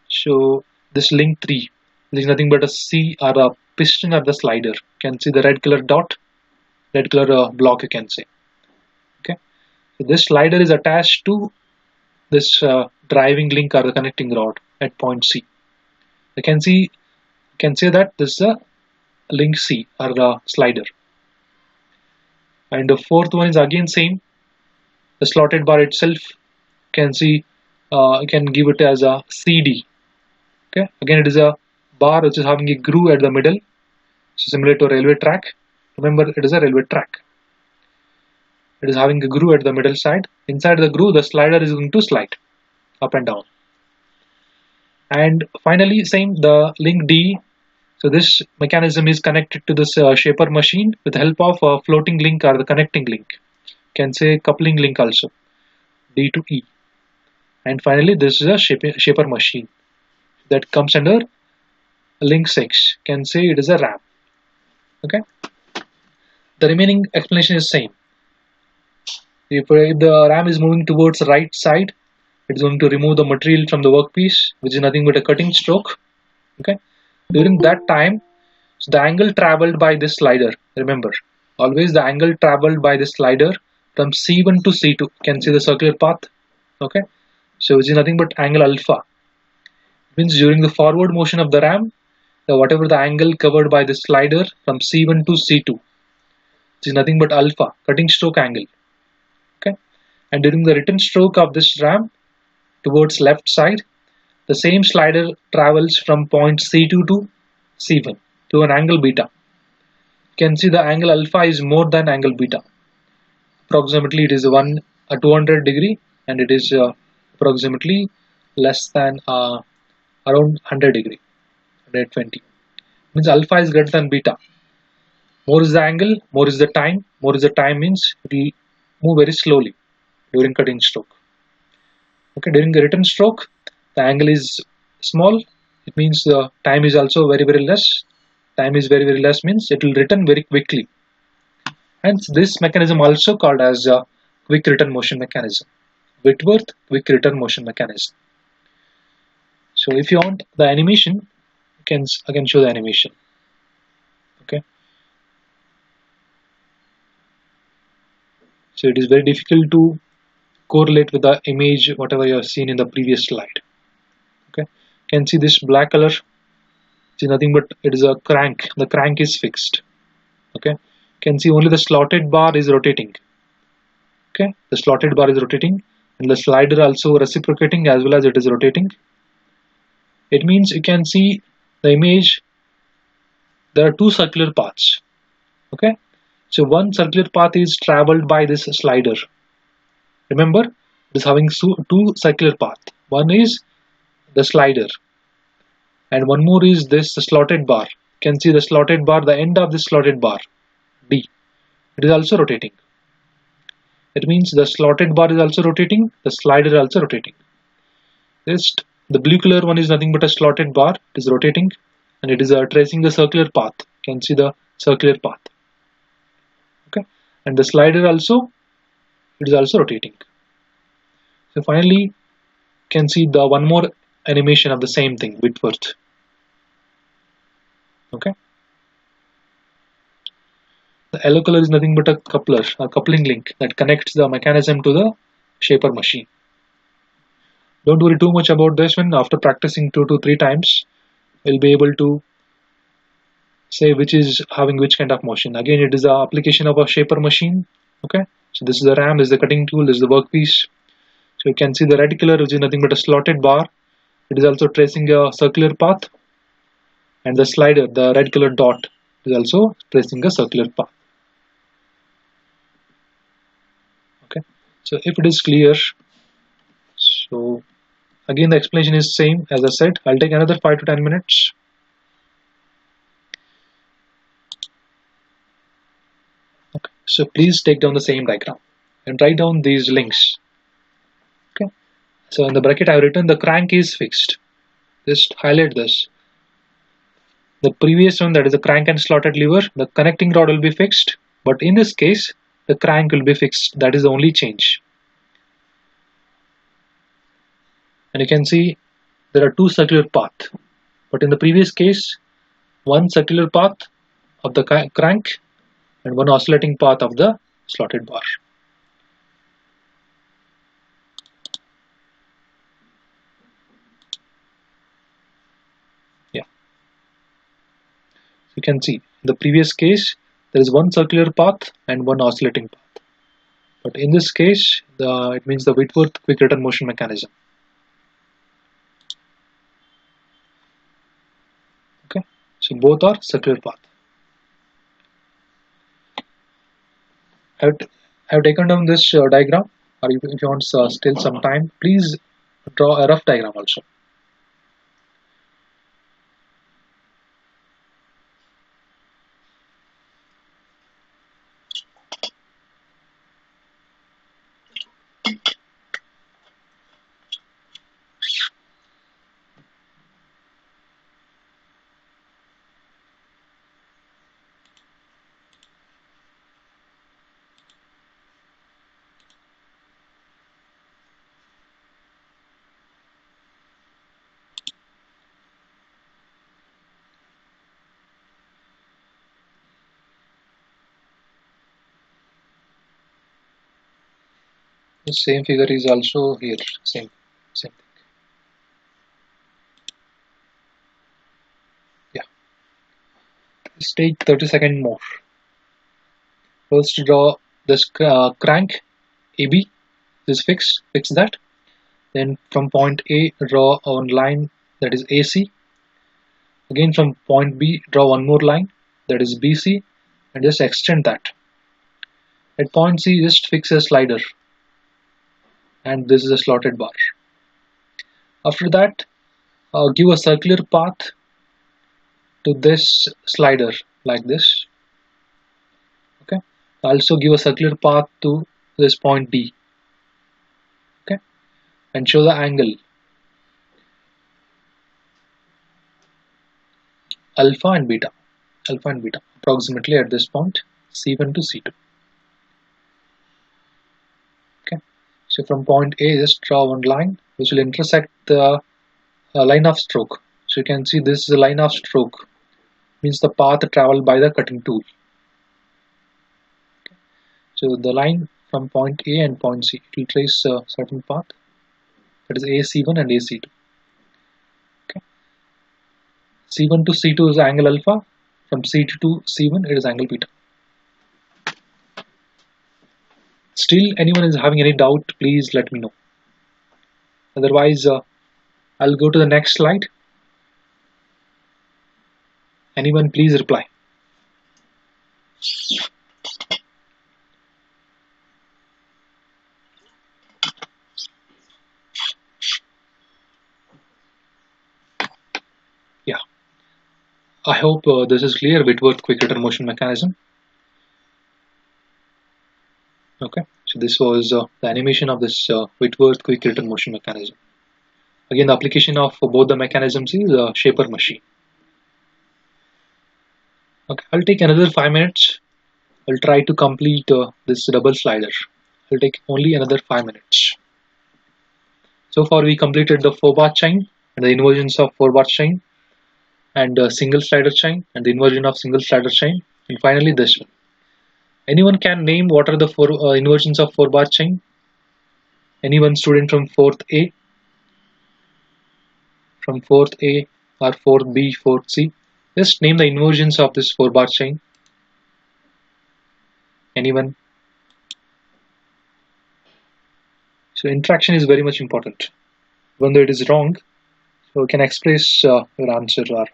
so this link 3 is nothing but a C or a piston or the slider. You can see the red color dot, red color block, you can say. Okay, so this slider is attached to this driving link or the connecting rod at point C. You can can say that this is a link C or a slider. And the fourth one is again same. The slotted bar itself can see, you can give it as a CD. Okay, again it is a bar which is having a groove at the middle, so similar to a railway track. Remember, it is a railway track. It is having a groove at the middle side. Inside the groove, the slider is going to slide up and down. And finally, same, the link D. So this mechanism is connected to this shaper machine with the help of a floating link or the connecting link. You can say coupling link also, D to E. And finally, this is a shaper machine that comes under link 6. You can say it is a RAM. Okay. The remaining explanation is same. If the RAM is moving towards the right side, it's going to remove the material from the workpiece, which is nothing but a cutting stroke. Okay. During that time, so the angle traveled by this slider, remember, always the angle traveled by this slider from C1 to C2. You can see the circular path. Okay. So which is nothing but angle alpha. It means during the forward motion of the RAM, whatever the angle covered by the slider from C1 to C2, which is nothing but alpha, cutting stroke angle. Okay. And during the return stroke of this RAM towards left side, the same slider travels from point C2 to C1 to an angle beta. You can see the angle alpha is more than angle beta. Approximately it is 200 degree, and it is approximately less than around 100 degree, 120. Means alpha is greater than beta. More is the angle, more is the time. More is the time means it will move very slowly during cutting stroke. Okay, during the return stroke, the angle is small. It means the time is also very less. Time is very less means it will return very quickly. Hence, this mechanism also called as a quick return motion mechanism. Whitworth quick return motion mechanism. So, if you want the animation, you can again show the animation. Okay. So it is very difficult to correlate with the image whatever you have seen in the previous slide. Okay, you can see this black color. It's nothing but it is a crank. The crank is fixed. Okay, you can see only the slotted bar is rotating. Okay, the slotted bar is rotating, and the slider also reciprocating as well as it is rotating. It means you can see the image. There are two circular paths. Okay, so one circular path is traveled by this slider. Remember, it is having two circular paths. One is the slider, and one more is this slotted bar. You can see the slotted bar, the end of the slotted bar, D. It is also rotating. It means the slotted bar is also rotating, the slider is also rotating. Just the blue color one is nothing but a slotted bar. It is rotating, and it is tracing the circular path. You can see the circular path. Okay, and the slider also, it is also rotating. So finally, you can see the one more animation of the same thing, Whitworth. Okay. The yellow color is nothing but a coupler, a coupling link that connects the mechanism to the shaper machine. Don't worry too much about this one. After practicing 2 to 3 times, we'll be able to say which is having which kind of motion. Again, it is the application of a shaper machine. Okay. So this is the RAM, this is the cutting tool, this is the workpiece. So you can see the red color, which is nothing but a slotted bar. It is also tracing a circular path, and the slider, the red colored dot, is also tracing a circular path. Okay, so if it is clear, so again the explanation is same as I said. I'll take another 5 to 10 minutes. Okay, so please take down the same diagram and write down these links. Okay, so in the bracket I have written the crank is fixed. Just highlight this. The previous one, that is the crank and slotted lever, the connecting rod will be fixed, but in this case the crank will be fixed. That is the only change. And you can see there are two circular paths, but in the previous case one circular path of the crank and one oscillating path of the slotted bar. Yeah. You can see in the previous case there is one circular path and one oscillating path, but in this case it means the Whitworth quick return motion mechanism. Okay, so both are circular path. I've taken down this diagram, or if you want still some time, please draw a rough diagram also. The same figure is also here, same thing. Yeah, let's take 30 seconds more. First draw this crank AB, this fix that. Then from point A draw one line that is AC. Again from point B draw one more line that is BC, and just extend that. At point C just fix a slider, and this is a slotted bar. After that give a circular path to this slider like this. Okay, also give a circular path to this point D. Okay, and show the angle alpha and beta approximately at this point C1 to C2. Okay, so from point A just draw one line which will intersect the line of stroke. So you can see this is a line of stroke, means the path traveled by the cutting tool. Okay. So the line from point A and point C, it will trace a certain path, that is AC1 and AC2. Okay. C1 to C2 is angle alpha, from C2 to C1 it is angle beta. Still anyone is having any doubt, please let me know. Otherwise I'll go to the next slide. Anyone please reply. Yeah, I hope this is clear. Whitworth quick return motion mechanism. Okay, so this was the animation of this Whitworth quick return motion mechanism. Again, the application of both the mechanisms is shaper machine. Okay, I'll take another 5 minutes. I'll try to complete this double slider. I'll take only another 5 minutes. So far we completed the 4-bar chain and the inversions of 4-bar chain, and single slider chain and the inversion of single slider chain, and finally this one. Anyone can name what are the 4 inversions of 4-bar chain? Anyone student from 4th A? From 4th A or 4th B, 4th C? Just name the inversions of this 4-bar chain. Anyone? So interaction is very much important. Even though it is wrong, so you can express your answer. Or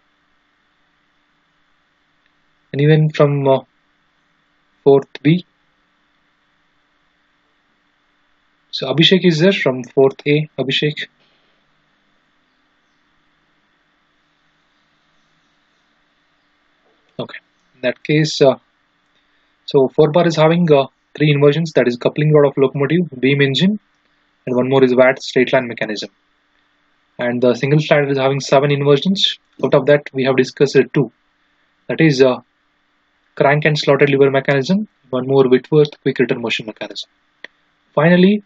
anyone from 4th B? So Abhishek is there from 4th A. Abhishek. Okay, in that case, so 4-bar is having 3 inversions, that is coupling rod of locomotive, beam engine, and one more is Watt straight line mechanism. And the single slider is having 7 inversions. Out of that we have discussed 2, that is crank and slotted lever mechanism, one more Whitworth quick return motion mechanism. Finally,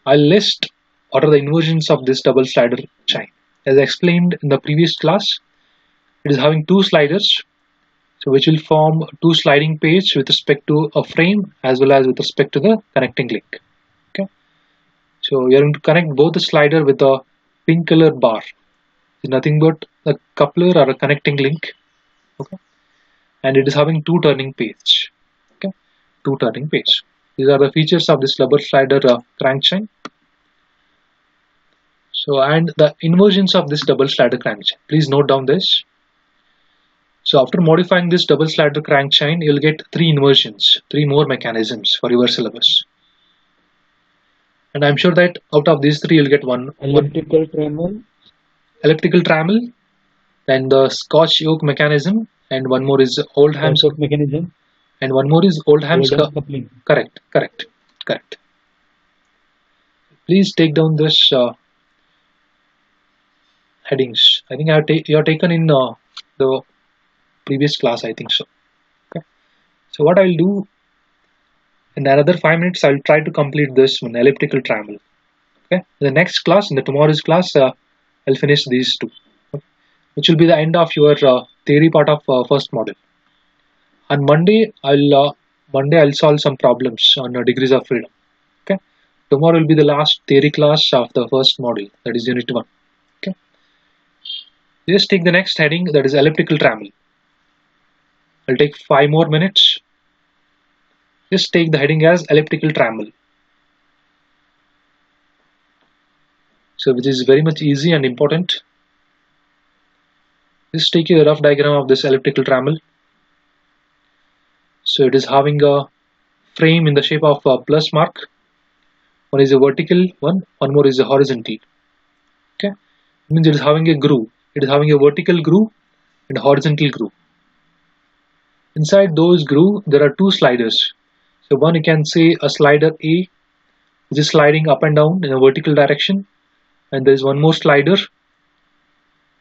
I'll list what are the inversions of this double slider chain. As I explained in the previous class, it is having 2 sliders, so which will form 2 sliding pairs with respect to a frame as well as with respect to the connecting link. Okay, so you are going to connect both the slider with a pink color bar. It's nothing but a coupler or a connecting link. Okay, and it is having two turning page. Okay, two turning page. These are the features of this double slider crank chain. So, and the inversions of this double slider crank chain. Please note down this. So after modifying this double slider crank chain, you'll get three inversions, three more mechanisms for your syllabus. And I'm sure that out of these three, you'll get one Elliptical trammel, elliptical trammel, then the Scotch yoke mechanism, and one more is Oldham's, Scotch mechanism, and one more is Oldham's coupling. Correct. Please take down this headings. I think you have taken in the previous class, I think so. Okay. So what I'll do in another 5 minutes, I'll try to complete this one, elliptical trammel. Okay. In the next class, in the tomorrow's class, I'll finish these two, okay, which will be the end of your theory part of first module. On Monday, I'll solve some problems on degrees of freedom. Okay. Tomorrow will be the last theory class of the first module, that is unit 1. Okay. Just take the next heading, that is elliptical trammel. I'll take 5 more minutes. Just take the heading as elliptical trammel. So which is very much easy and important. Just take a rough diagram of this elliptical trammel. So it is having a frame in the shape of a plus mark. One is a vertical one more is a horizontal. Okay, it means it is having a groove. It is having a vertical groove and a horizontal groove. Inside those groove, there are two sliders. So one, you can say a slider A, which is sliding up and down in a vertical direction, and there is one more slider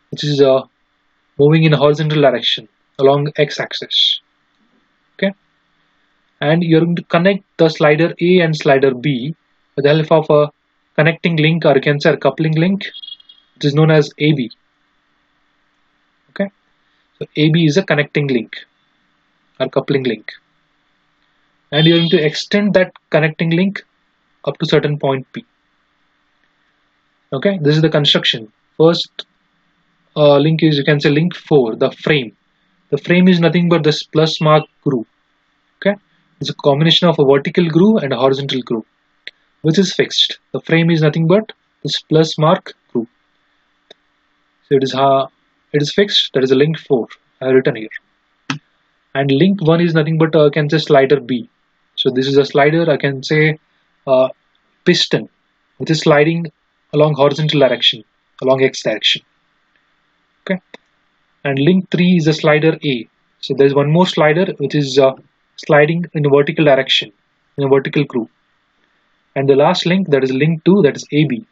which is moving in a horizontal direction along x-axis. Okay, and you're going to connect the slider A and slider B with the help of a connecting link, or you can say a coupling link, which is known as AB. Okay, so AB is a connecting link or coupling link, and you're going to extend that connecting link up to certain point P. Okay, this is the construction. First link is, you can say, link 4, the frame. The frame is nothing but this plus mark groove. Okay, it's a combination of a vertical groove and a horizontal groove, which is fixed. The frame is nothing but this plus mark groove. So it is fixed. That is a link 4. I have written here. And link 1 is nothing but I can say slider B. So this is a slider, I can say piston, which is sliding along horizontal direction, along x direction. Okay, and link 3 is a slider A. So there is one more slider which is sliding in a vertical direction, in a vertical groove. And the last link, that is link 2, that is AB.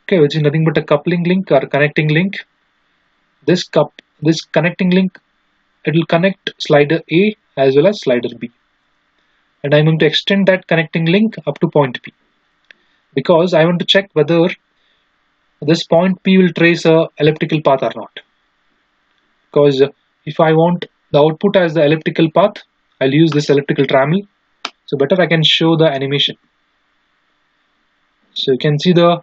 Okay, which is nothing but a coupling link or connecting link. This connecting link, it will connect slider A as well as slider B. And I'm going to extend that connecting link up to point P, because I want to check whether this point P will trace a elliptical path or not. Because if I want the output as the elliptical path, I'll use this elliptical trammel. So better I can show the animation. So you can see the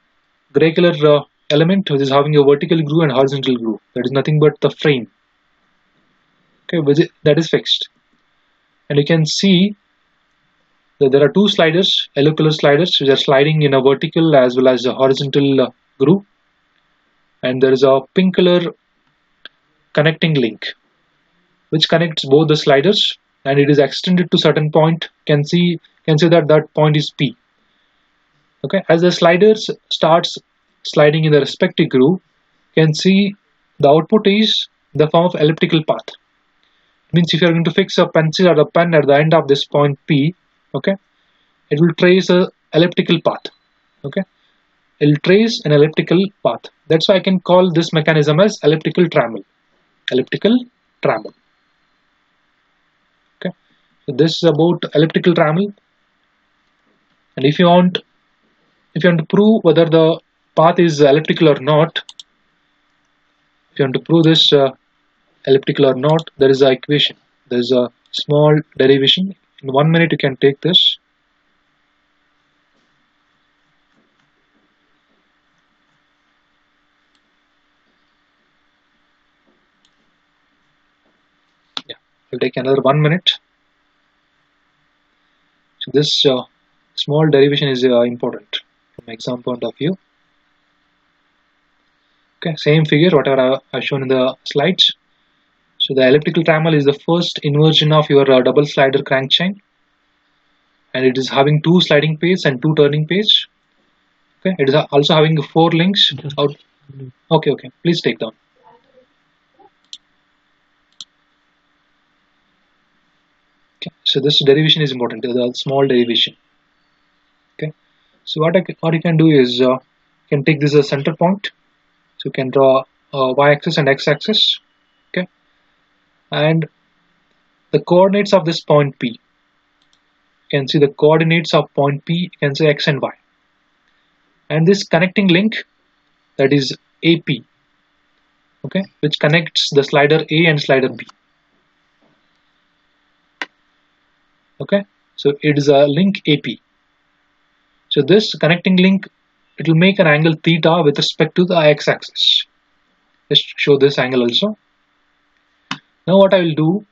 gray color element which is having a vertical groove and horizontal groove. That is nothing but the frame. Okay, that is fixed. And you can see that there are two sliders, yellow color sliders, which are sliding in a vertical as well as a horizontal groove. And there is a pink color connecting link which connects both the sliders, and it is extended to certain point. Can see that point is P. Okay, as the sliders starts sliding in the respective groove, you can see the output is the form of elliptical path. It means if you are going to fix a pencil or a pen at the end of this point P, okay, it will trace a elliptical path. Okay, it will trace an elliptical path. That's why I can call this mechanism as elliptical trammel. Elliptical trammel. Okay, so this is about elliptical trammel. And if you want to prove whether the path is elliptical or not, if you want to prove this elliptical or not, there is an equation. There is a small derivation. In 1 minute you can take this. Yeah, I'll will take another 1 minute. So this small derivation is important from exam point of view. Okay, same figure whatever I've shown in the slides. So the elliptical trammel is the first inversion of your double slider crank chain, and it is having 2 sliding pays and 2 turning pays. Okay, it is also having 4 links out. Okay, please take down. Okay, so this derivation is important, the small derivation. Okay, so what you can do is you can take this as a center point. So you can draw y-axis and x-axis. Okay, and the coordinates of this point P. You can see the coordinates of point P. You can say x and y. And this connecting link, that is AP. Okay, which connects the slider A and slider B. Okay, so it is a link AP. So this connecting link, it will make an angle theta with respect to the x-axis. Let's show this angle also. Now what I will do,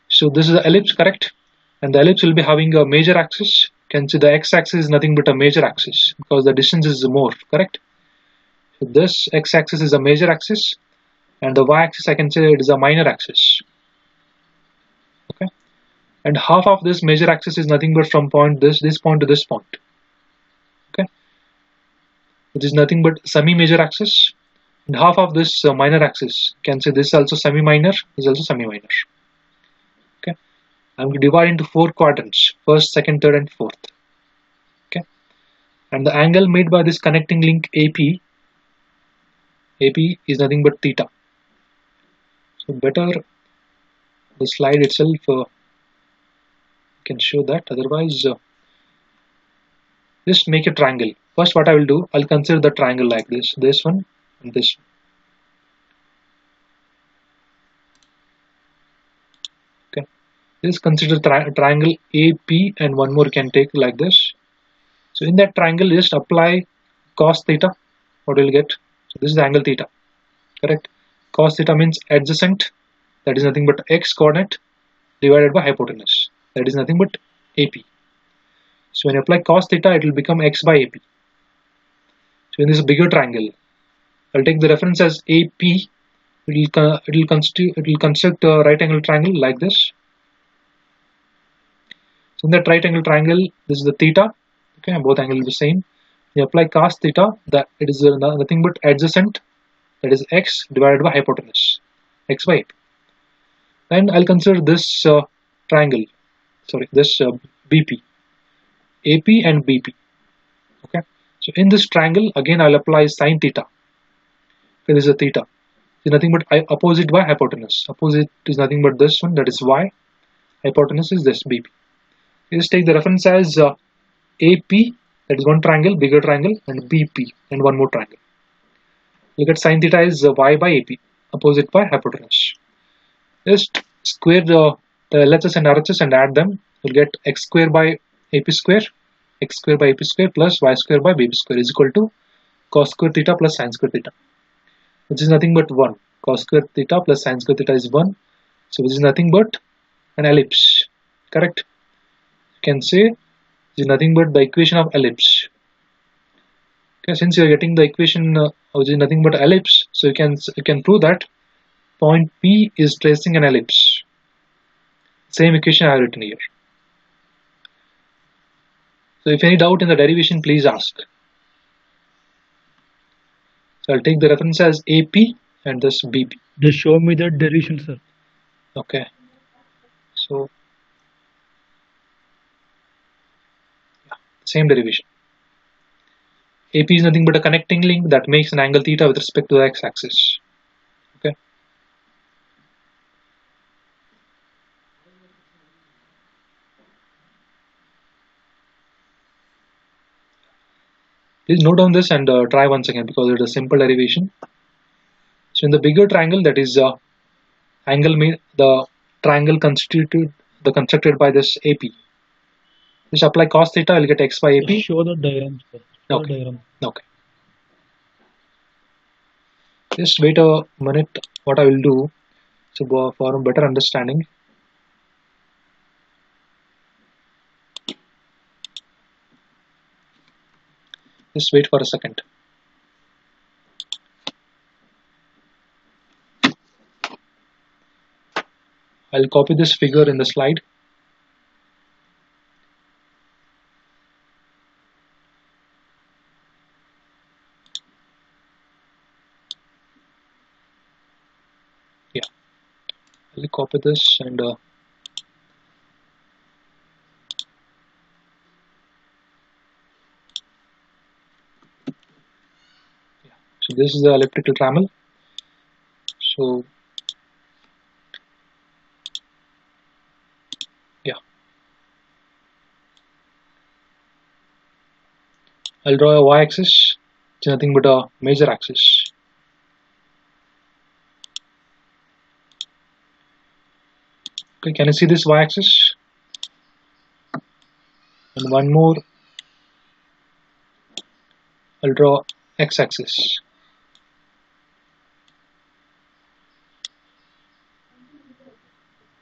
so this is the ellipse, correct? And the ellipse will be having a major axis. You can see the x-axis is nothing but a major axis because the distance is more, correct? So this x-axis is a major axis, and the y-axis I can say it is a minor axis. Okay, and half of this major axis is nothing but from point this point to this point. Okay, which is nothing but semi-major axis, and half of this minor axis, you can say this is also semi-minor, this is also semi-minor. Okay, I'm going to divide into 4 quadrants: first, second, third, and fourth. Okay, and the angle made by this connecting link AP is nothing but theta. So better the slide itself can show that, otherwise just make a triangle. First what I will do, I'll consider the triangle like this one and this one. Okay, just consider triangle AP, and one more you can take like this. So in that triangle, just apply cos theta. What will you get? So this is the angle theta, correct? Cos theta means adjacent, that is nothing but x coordinate divided by hypotenuse, that is nothing but AP. So when you apply cos theta, it will become x by AP. So in this bigger triangle, I'll take the reference as AP. It will construct a right angle triangle like this. So in that right angle triangle, this is the theta. Okay, both angles will be same. You apply cos theta, that it is nothing but adjacent, that is x divided by hypotenuse, x by AP. And I'll consider this triangle, sorry, this BP, AP and BP. Okay, so in this triangle again I'll apply sin theta. Okay, this is a theta. It's nothing but opposite by hypotenuse. Opposite is nothing but this one, that is y. Hypotenuse is this BP. You just take the reference as AP, that is one triangle, bigger triangle, and BP, and one more triangle. Look at sin theta is y by AP, opposite by hypotenuse. Just square the LHS and RHS and add them. You'll get x square by AP square, x square by AP square plus y square by BP square is equal to cos square theta plus sin square theta, which is nothing but 1. Cos square theta plus sin square theta is 1. So which is nothing but an ellipse, correct? You can say it is nothing but the equation of ellipse. Okay, since you are getting the equation which is nothing but ellipse, so you can prove that point P is tracing an ellipse. Same equation I have written here. So if any doubt in the derivation, please ask. So I'll take the reference as AP and this BP. Just show me the derivation, sir. Okay. So yeah, same derivation. AP is nothing but a connecting link that makes an angle theta with respect to the x-axis. Okay. Please note down this and try once again because it is a simple derivation. So in the bigger triangle, that is the triangle constructed by this AP. Just apply cos theta, you'll get x by AP. Just show the diagram, sir. Okay. Diagram. Okay. Just wait a minute. What I will do, so for a better understanding, Just wait for a second. I'll copy this figure in the slide. Yeah, I'll copy this and so this is the elliptical trammel. So yeah, I'll draw a y-axis. It's nothing but a major axis. Okay, can you see this y-axis? And one more, I'll draw x-axis.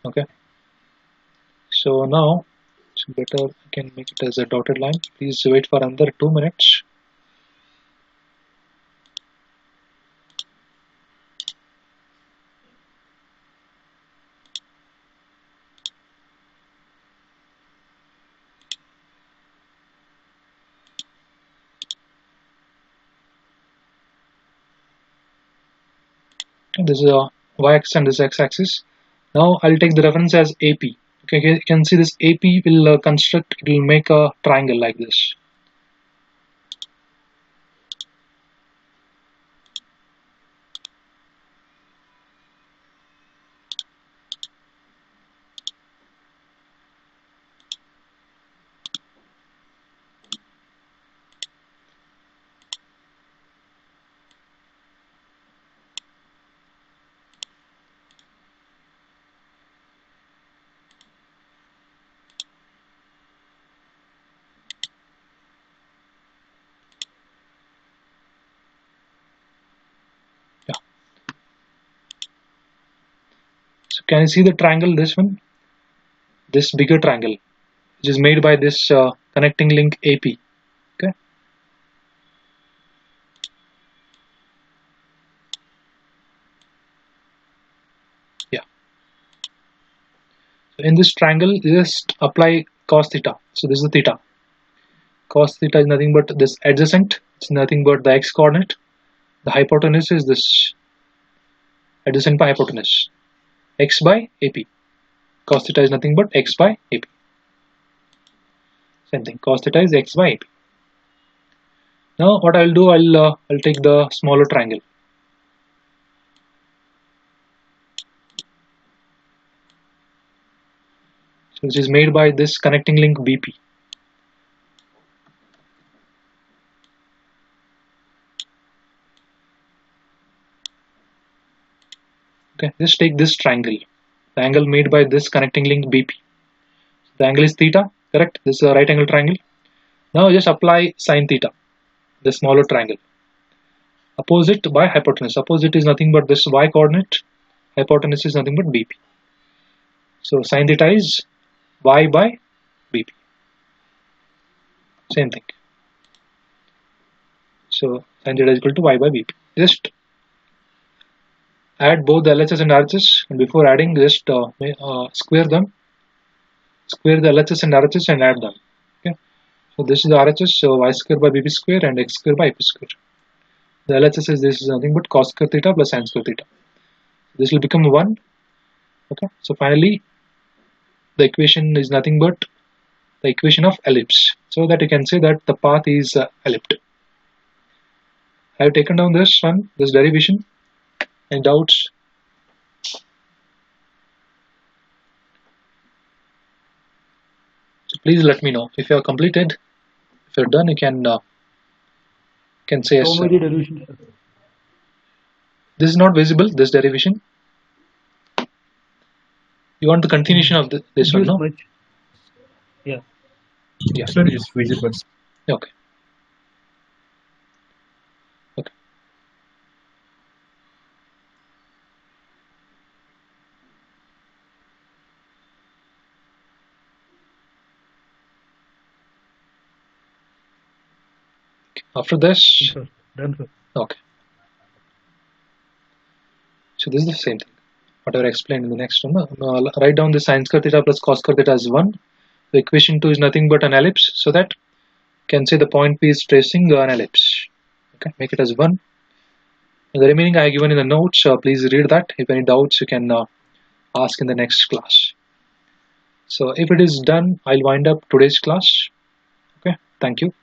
Okay, so now it's better I can make it as a dotted line. Please wait for another 2 minutes. This is a y-axis and this x-axis. Now I'll take the reference as AP. Okay, you can see this AP will construct, it will make a triangle like this. Yeah. So can you see the triangle, this one? This bigger triangle, which is made by this connecting link AP. Okay. Yeah. So in this triangle, just apply cos theta. So this is the theta. Cos theta is nothing but this adjacent. It's nothing but the x coordinate. The hypotenuse is this adjacent by hypotenuse. X by AP. Cos theta is nothing but x by AP. Same thing. Cos theta is x by AP. Now what I'll do, I'll take the smaller triangle. So which is made by this connecting link BP. Okay, just take this triangle. The angle made by this connecting link BP. The angle is theta, correct? This is a right angle triangle. Now just apply sine theta, the smaller triangle. Opposite by hypotenuse. Opposite is nothing but this y coordinate. Hypotenuse is nothing but BP. So sine theta is y by BP. Same thing. So sine theta is equal to y by BP. Just add both the LHS and RHS, and before adding, just square them. Square the LHS and RHS and add them. Okay. So this is the RHS, so y square by BP square and x square by AP square. The LHS is this is nothing but cos square theta plus sin square theta. This will become 1. Okay. So finally, the equation is nothing but the equation of ellipse. So that you can say that the path is elliptic. I have taken down this one, this derivation. Any doubts? So please let me know if you have completed. If you're done, you can say yes. Show me the derivation, sir. This is not visible. This derivation. You want the continuation of this one, Use no? much. Yeah. Yeah. Sir, is visible. Okay. Okay. After this, Sir. Done, sir. okay. So this is the same thing. Whatever I explained in the next one. Write down the sin square theta plus cos square theta as 1. The equation 2 is nothing but an ellipse, so that you can say the point P is tracing an ellipse. Okay, make it as 1. And the remaining I have given in the notes. Please read that. If any doubts, you can ask in the next class. So if it is done, I'll wind up today's class. Okay, thank you.